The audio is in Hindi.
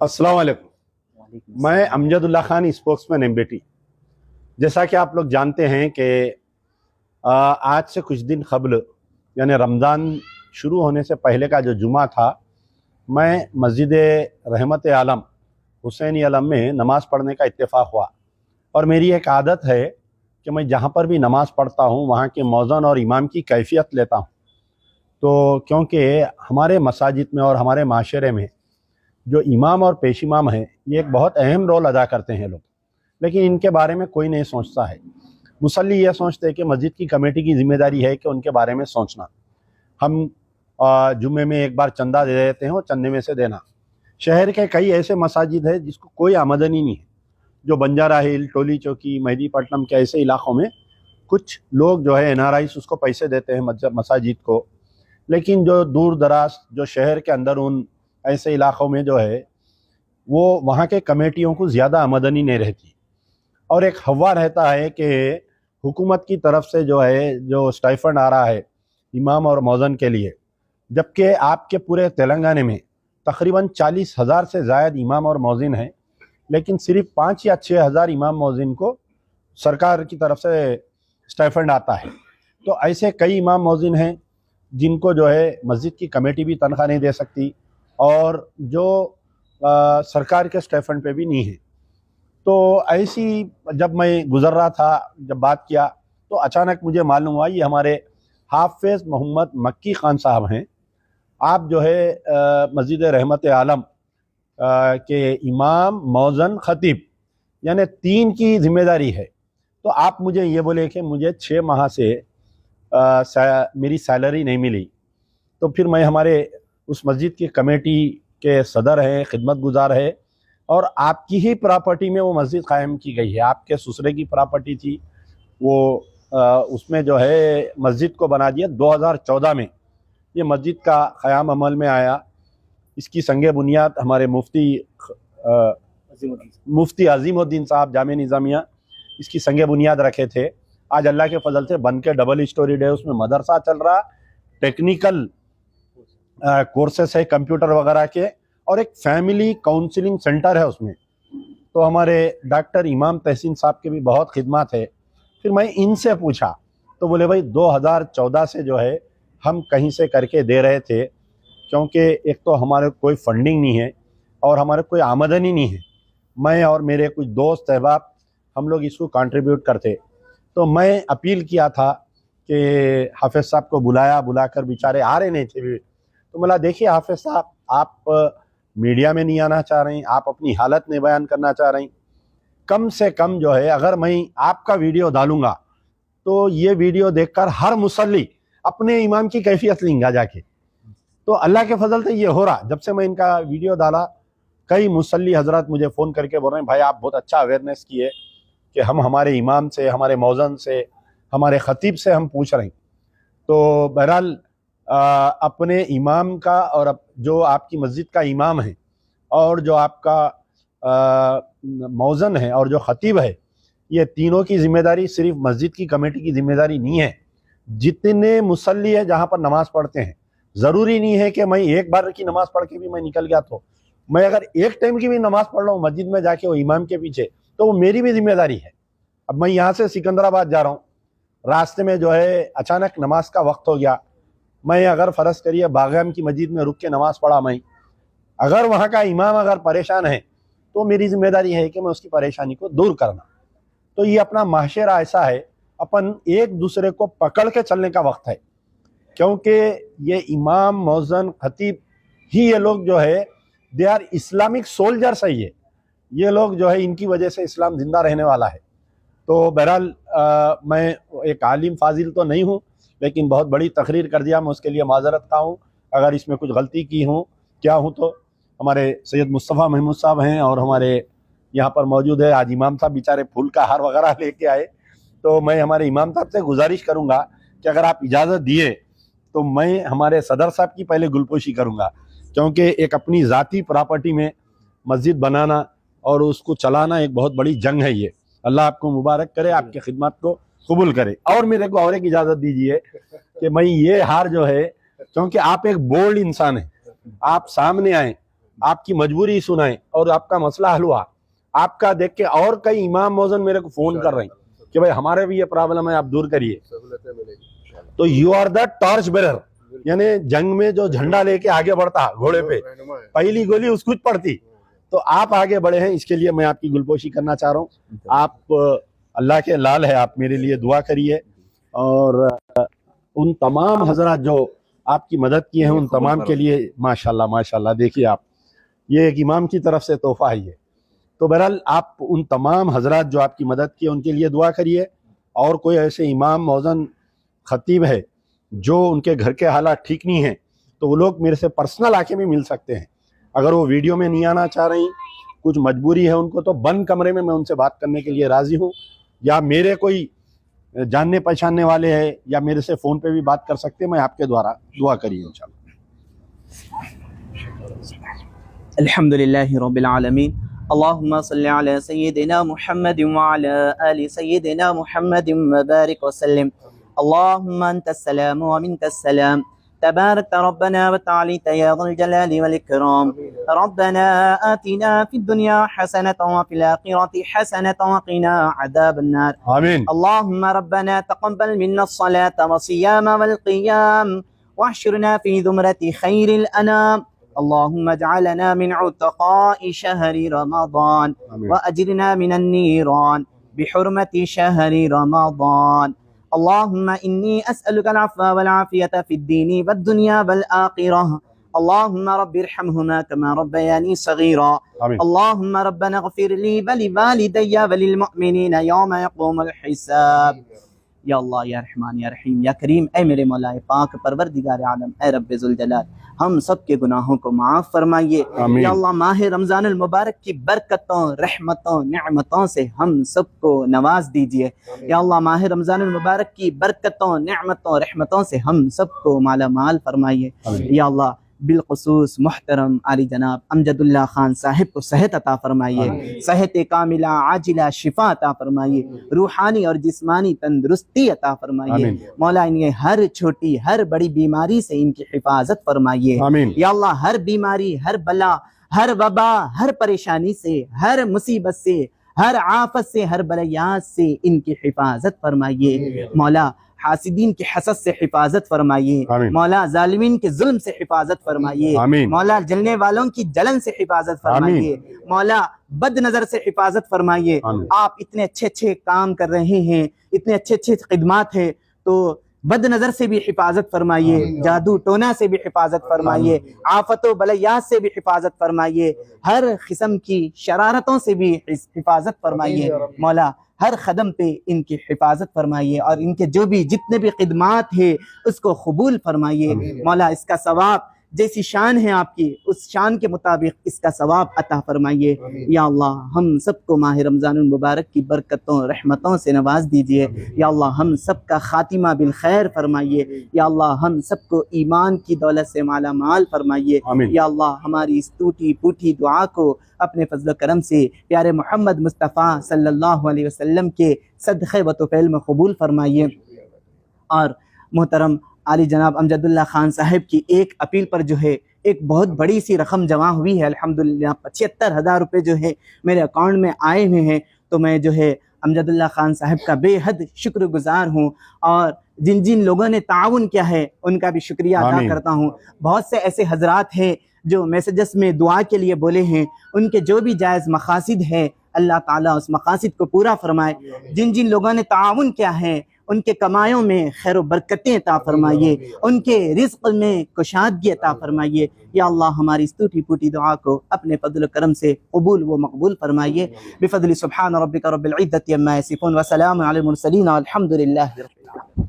अस्सलाम वालेकुम। मैं अमजदुल्ला खान, स्पोक्समैन एमबीटी। जैसा कि आप लोग जानते हैं कि आज से कुछ दिन कबल यानी रमज़ान शुरू होने से पहले का जो जुमा था, मैं मस्जिद रहमत आलम हुसैनी आलम में नमाज़ पढ़ने का इत्तेफाक हुआ। और मेरी एक आदत है कि मैं जहाँ पर भी नमाज़ पढ़ता हूँ वहाँ के मौज़न और इमाम की कैफियत लेता हूँ। तो क्योंकि हमारे मसाजिद में और हमारे माशरे में जो इमाम और पेश इमाम हैं, ये एक बहुत अहम रोल अदा करते हैं लोग, लेकिन इनके बारे में कोई नहीं सोचता है। मुसल्ली ये सोचते हैं कि मस्जिद की कमेटी की जिम्मेदारी है कि उनके बारे में सोचना। हम जुम्मे में एक बार चंदा दे देते हैं और चंदे में से देना। शहर के कई ऐसे मसाजिद है जिसको कोई आमदनी नहीं है, जो बंजारा हिल, टोली चौकी, मेहदीपट्टनम के ऐसे इलाक़ों में कुछ लोग जो है NRIs उसको पैसे देते हैं मसाजिद को। लेकिन जो दूर दराज जो शहर के अंदर उन ऐसे इलाक़ों में जो है वो वहाँ के कमेटियों को ज़्यादा आमदनी नहीं रहती, और एक हवा रहता है कि हुकूमत की तरफ से जो है जो स्टाइफंड आ रहा है इमाम और मौज़न के लिए, जबकि आपके पूरे तेलंगाना में तकरीबन 40,000 से ज़ायद इमाम और मौज़िन हैं, लेकिन सिर्फ 5 या 6,000 इमाम मौज़िन को सरकार की तरफ से स्टाइफंड आता है। तो ऐसे कई इमाम मौज़िन हैं जिनको जो है मस्जिद की कमेटी भी तनख्वाह नहीं दे सकती, और जो सरकार के स्टाइफंड पे भी नहीं है। तो ऐसी जब मैं गुज़र रहा था, जब बात किया तो अचानक मुझे मालूम हुआ ये हमारे हाफिज़ मोहम्मद मक्की ख़ान साहब हैं। आप जो है मस्जिद रहमत आलम के इमाम, मौज़न, ख़तीब यानी 3 की जिम्मेदारी है। तो आप मुझे ये बोले कि मुझे 6 माह से मेरी सैलरी नहीं मिली। तो फिर मैं हमारे उस मस्जिद की कमेटी के सदर हैं, खिदमत गुजार है, और आपकी ही प्रॉपर्टी में वो मस्जिद कायम की गई है। आपके ससुरे की प्रॉपर्टी थी, वो उसमें जो है मस्जिद को बना दिया। 2014 में ये मस्जिद का क़याम अमल में आया। इसकी संगे बुनियाद हमारे मुफ्ती अजीमुद्दीन साहब जामे निज़ामिया इसकी संगे बुनियाद रखे थे। आज अल्लाह के फजल से बन के डबल स्टोरीड है, उसमें मदरसा चल रहा, टेक्निकल कोर्सेस है कंप्यूटर वगैरह के, और एक फैमिली काउंसलिंग सेंटर है उसमें। तो हमारे डॉक्टर इमाम तहसीन साहब के भी बहुत खिदमत है। फिर मैं इनसे पूछा तो बोले भाई 2014 से जो है हम कहीं से करके दे रहे थे, क्योंकि एक तो हमारे कोई फंडिंग नहीं है और हमारे कोई आमदनी नहीं है। मैं और मेरे कुछ दोस्त अहबाब हम लोग इसको कंट्रीब्यूट करते। तो मैं अपील किया था कि हाफिज़ साहब को बुलाकर बेचारे आ रहे नहीं थे। तो बोला देखिए हाफिज़ साहब, आप मीडिया में नहीं आना चाह रही, आप अपनी हालत नहीं बयान करना चाह रही, कम से कम जो है अगर मैं आपका वीडियो डालूंगा तो ये वीडियो देखकर हर मुसल्ली अपने इमाम की कैफियत लेंगा जाके। तो अल्लाह के फजल से ये हो रहा। जब से मैं इनका वीडियो डाला, कई मुसल्ली हजरत मुझे फ़ोन करके बोल रहे हैं भाई आप बहुत अच्छा अवेयरनेस किए कि हम हमारे इमाम से, हमारे मौज़न से, हमारे ख़तीब से हम पूछ रहे हैं। तो बहरहाल अपने इमाम का और जो आपकी मस्जिद का इमाम है और जो आपका मौज़न है और जो ख़तीब है, ये तीनों की ज़िम्मेदारी सिर्फ मस्जिद की कमेटी की ज़िम्मेदारी नहीं है। जितने मुसल्ली है जहाँ पर नमाज़ पढ़ते हैं, ज़रूरी नहीं है कि मैं एक बार की नमाज़ पढ़ के भी मैं निकल गया, तो मैं अगर एक टाइम की भी नमाज़ पढ़ रहा हूँ मस्जिद में जाके वो इमाम के पीछे, तो वो मेरी भी जिम्मेदारी है। अब मैं यहाँ से सिकंदराबाद जा रहा हूँ, रास्ते में जो है अचानक नमाज का वक्त हो गया। मैं अगर फ़र्ज़ करिए बाग़ाम की मस्जिद में रुक के नमाज़ पढ़ा, मैं अगर वहाँ का इमाम अगर परेशान है तो मेरी जिम्मेदारी है कि मैं उसकी परेशानी को दूर करना। तो ये अपना माशरा ऐसा है, अपन एक दूसरे को पकड़ के चलने का वक्त है, क्योंकि ये इमाम, मौज़न, ख़तीब ही ये लोग जो है दे आर इस्लामिक सोल्जर्स है। ये लोग जो है इनकी वजह से इस्लाम ज़िंदा रहने वाला है। तो बहरहाल मैं एक आलिम फाजिल तो नहीं हूँ, लेकिन बहुत बड़ी तकरीर कर दिया, मैं उसके लिए माजरत खा हूँ। अगर इसमें कुछ गलती की हूँ क्या हूँ तो हमारे सैयद मुस्तफ़ा महमूद साहब हैं और हमारे यहाँ पर मौजूद है। आज इमाम साहब बेचारे फूल का हार वगैरह लेके आए, तो मैं हमारे इमाम साहब से गुजारिश करूँगा कि अगर आप इजाज़त दिए तो मैं हमारे सदर साहब की पहले गुलपोशी करूँगा, क्योंकि एक अपनी ज़ाती प्रॉपर्टी में मस्जिद बनाना और उसको चलाना एक बहुत बड़ी जंग है। ये अल्लाह आपको मुबारक करे, आपकी खिदमत को कबूल करे। और मेरे को और एक इजाज़त दीजिए कि मैं ये हार जो है, क्योंकि आप एक बोल्ड इंसान हैं, आप सामने आए, आपकी मजबूरी सुनाए और आपका मसला हल हुआ, आपका देख के और कई इमाम मौजन मेरे को फोन कर रहे हैं कि भाई हमारे भी ये प्रॉब्लम है, आप दूर करिए। तो you are the torch bearer, यानी जंग में जो झंडा लेके आगे बढ़ता घोड़े पे, पहली गोली उसको पड़ती, तो आप आगे बढ़े हैं, इसके लिए मैं आपकी गुलपोशी करना चाह रहा हूँ। आप अल्लाह के लाल है, आप मेरे लिए दुआ करिए। और उन तमाम हजरात जो आपकी मदद किए हैं उन तमाम के लिए माशाल्लाह माशाल्लाह। देखिए आप, ये एक इमाम की तरफ से तोहफा ही है। तो बहरहाल आप उन तमाम हजरात जो आपकी मदद किए उनके लिए दुआ करिए। और कोई ऐसे इमाम मौजन खतीब है जो उनके घर के हालात ठीक नहीं है, तो वो लोग मेरे से पर्सनल आके भी मिल सकते हैं। अगर वो वीडियो में नहीं आना चाह रही, कुछ मजबूरी है उनको, तो बंद कमरे में मैं उनसे बात करने के लिए राजी हूँ। या मेरे कोई जानने पहचानने वाले हैं या मेरे से फ़ोन पे भी बात कर सकते हैं, मैं आपके द्वारा दुआ करिए इंशाअल्लाह। अल्हम्दुलिल्लाहि रब्बिल आलमीन, अल्लाहुम्मा सल्लि अला सय्यिदिना मुहम्मदिन व अला आलि सय्यिदिना मुहम्मदिन व बारिक व सल्लिम। अल्लाहुम्मा अंतस सलाम व मिनकस सलाम, तबारकत रब्बना व तआलीत या ज़ल जलाली वल इकराम। रब्बना आतिना फिद दुनिया हसनतन व फिल आखिरति हसनतन व क़िना अज़ाबन नार। आमीन। अल्लाहुम्मा रब्बना तक़ब्बल मिन्ना अस्सलात व सियाम वल क़ियाम वहशुरना फी ज़ुमरति खैरिल अनाम। अल्लाहुम्मा जअलना मिन उतक़ाइ शहरि रमज़ान व अजिरना मिनन नीरान बिहुर्मति शहरि रमज़ान। अल्लाहुम्मा इन्नी अस्अलुकल अफ़्व वल आफ़ियत फ़िद्दीनि वद्दुनिया वल आख़िरह। अल्लाहुम्मा रब्बिरहमहुमा कमा रब्बयानी सग़ीरा। अल्लाहुम्मा रब्बना इग़फ़िर ली व लिवालिदैया व लिलमुअमिनीना यौम यक़ूमुल हिसाब। या अल्लाह या रहमान या रहीम या करीम, ए मेरे मौला पाक परवरदिगार आलम, ए रब्बे ज़ुल जलाल, हम सब के गुनाहों को माफ़ फरमाइए। या अल्लाह माह रमज़ान अल मुबारक की बरकतों, रहमतों, नेमतों से हम सबको नवाज दीजिए। या अल्लाह माह रमज़ान अल मुबारक की बरकतों, नेमतों, रहमतों से हम सबको माला माल फरमाइए। या अल्लाह बिलखुसूस मोहतरम आली जनाब अमजदुल्ला खान साहिब को सेहत अता फरमाइए, सेहत कामिला आजिला शिफा अता फरमाइए, रूहानी और जिस्मानी तंदुरुस्ती अता फरमाइए। मौला इन्हें हर छोटी हर बड़ी बीमारी से इनकी हिफाजत फरमाइए। या अल्लाह हर बीमारी, हर बला, हर वबा, हर परेशानी से, हर मुसीबत से, हर आफत से, हर बलियात से इनकी हिफाजत फरमाइए। मौला हासिदीन के हसद से हिफाजत फरमाइए। मौला जालिमीन के जुल्म से हिफाजत फरमाइए। मौला जलने वालों की जलन से हिफाजत फरमाइए। मौला बद नजर से हिफाजत फरमाइए। आप इतने अच्छे अच्छे काम कर रहे हैं, इतने अच्छे अच्छे खिदमात है, तो बद नजर से भी हिफाजत फरमाइए, जादू टोना से भी हिफाजत फरमाइए, आफतो बलयात से भी हिफाजत फरमाइए, हर किस्म की शरारतों से भी हिफाजत फरमाइए। मौला हर कदम पे इनकी हिफाजत फरमाइए और इनके जो भी जितने भी खिदमात है उसको कबूल फरमाइए। मौला इसका सवाब जैसी शान है आपकी, उस शान के मुताबिक इसका सवाब अता फरमाइए। या अल्लाह हम सबको माह रमज़ान मुबारक की बरकतों रहमतों से नवाज दीजिए। या अल्लाह हम सबका खातिमा बिल खैर फरमाइए। या अल्लाह हम सबको ईमान की दौलत से माला माल फरमाइए। या अल्लाह हमारी इस टूटी फूटी दुआ को अपने फजल करम से प्यारे मोहम्मद मुस्तफ़ा सल्लल्लाहु अलैहि वसल्लम के सदक़े व तोफ़ैल में कबूल फरमाइए। और मोहतरम आली जनाब अमजदुल्ला खान साहब की एक अपील पर जो है एक बहुत बड़ी सी रकम जमा हुई है अल्हम्दुलिल्लाह। 75,000 रुपये जो है मेरे अकाउंट में आए हुए हैं। तो मैं जो है अमजदुल्ला खान साहब का बेहद शुक्रगुजार हूँ और जिन जिन लोगों ने ताउन किया है उनका भी शुक्रिया अदा करता हूँ। बहुत से ऐसे हजरात हैं जो मैसेजेस में दुआ के लिए बोले हैं, उनके जो भी जायज़ मकासिद है अल्लाह ताला उस मकासिद को पूरा फरमाए। जिन जिन लोगों ने ताउन किया है उनके कमायों में खैर बरकतें अता फरमाइए, उनके रिज़्क़ में कुशादगी अता फरमाइए। या अल्लाह हमारी इस टूटी फूटी दुआ को अपने फजल करम से कबूल व मकबूल फरमाइए। बिफज़्लि सुब्हान रब्बिका रब्बिल इज़्ज़ति अम्मा यसिफ़ून व सलामुन अलल मुरसलीन वल्हम्दुलिल्लाहि रब्बिल आलमीन।